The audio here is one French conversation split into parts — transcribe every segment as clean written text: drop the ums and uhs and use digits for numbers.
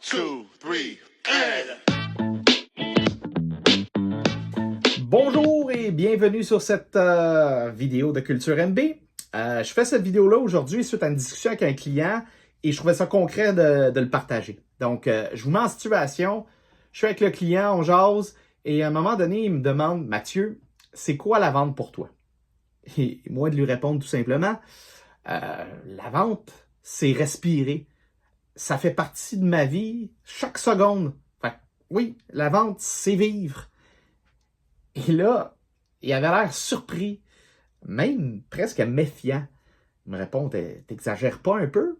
two, three, and... Bonjour et bienvenue sur cette vidéo de Culture MB. Je fais cette vidéo-là aujourd'hui suite à une discussion avec un client et je trouvais ça concret de le partager. Donc, je vous mets en situation, je suis avec le client, on jase et à un moment donné, il me demande « Mathieu, c'est quoi la vente pour toi? » Et moi de lui répondre tout simplement « La vente, c'est respirer. Ça fait partie de ma vie chaque seconde. Fait, oui, la vente, c'est vivre. » Et là, il avait l'air surpris, même presque méfiant. Il me répond, t'exagères pas un peu?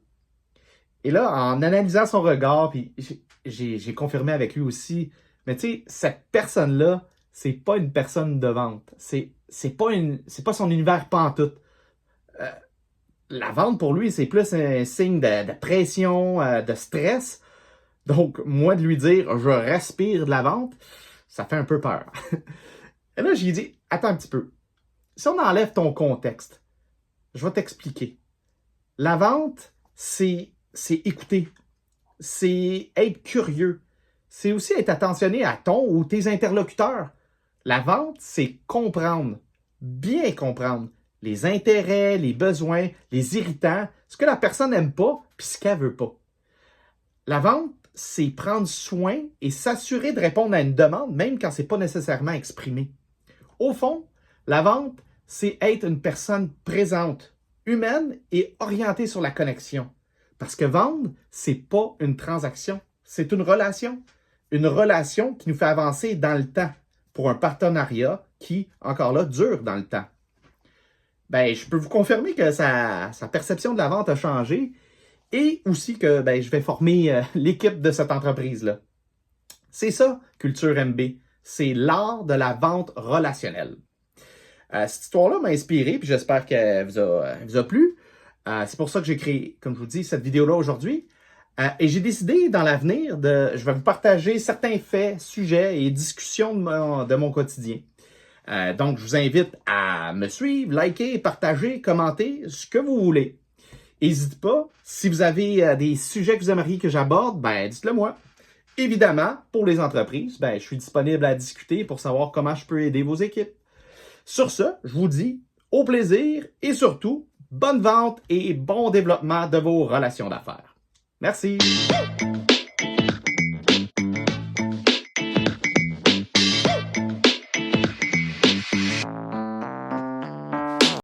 Et là, en analysant son regard, puis j'ai confirmé avec lui aussi, mais tu sais, cette personne-là, c'est pas une personne de vente. C'est pas son univers pantoute. La vente, pour lui, c'est plus un signe de pression, de stress. Donc, moi, de lui dire « je respire de la vente », ça fait un peu peur. Et là, j'ai dit, attends un petit peu. Si on enlève ton contexte, je vais t'expliquer. La vente, c'est écouter. C'est être curieux. C'est aussi être attentionné à ton ou tes interlocuteurs. La vente, c'est comprendre, bien comprendre les intérêts, les besoins, les irritants, ce que la personne n'aime pas, puis ce qu'elle veut pas. La vente, c'est prendre soin et s'assurer de répondre à une demande, même quand c'est pas nécessairement exprimé. Au fond, la vente, c'est être une personne présente, humaine et orientée sur la connexion. Parce que vendre, c'est pas une transaction, c'est une relation. Une relation qui nous fait avancer dans le temps pour un partenariat qui, encore là, dure dans le temps. Ben, je peux vous confirmer que sa perception de la vente a changé et aussi que je vais former l'équipe de cette entreprise-là. C'est ça, Culture MB. C'est l'art de la vente relationnelle. Cette histoire-là m'a inspiré, puis j'espère qu'elle vous a plu. C'est pour ça que j'ai créé, comme je vous dis, cette vidéo-là aujourd'hui. Et j'ai décidé, dans l'avenir, je vais vous partager certains faits, sujets et discussions de mon quotidien. Donc, je vous invite à me suivre, liker, partager, commenter, ce que vous voulez. N'hésitez pas, si vous avez des sujets que vous aimeriez que j'aborde, dites-le moi. Évidemment, pour les entreprises, je suis disponible à discuter pour savoir comment je peux aider vos équipes. Sur ce, je vous dis au plaisir et surtout, bonne vente et bon développement de vos relations d'affaires. Merci!